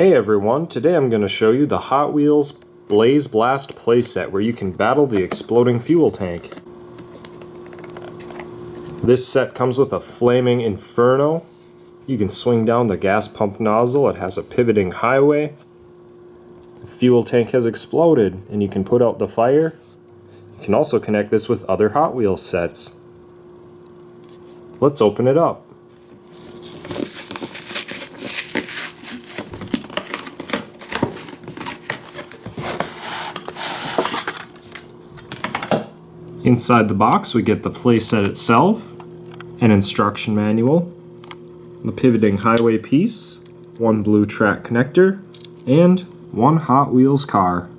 Hey everyone, today I'm going to show you the Hot Wheels Blaze Blast playset where you can battle the exploding fuel tank. This set comes with a flaming inferno. You can swing down the gas pump nozzle. It has a pivoting highway. The fuel tank has exploded and you can put out the fire. You can also connect this with other Hot Wheels sets. Let's open it up. Inside the box we get the playset itself, an instruction manual, the pivoting highway piece, one blue track connector, and one Hot Wheels car.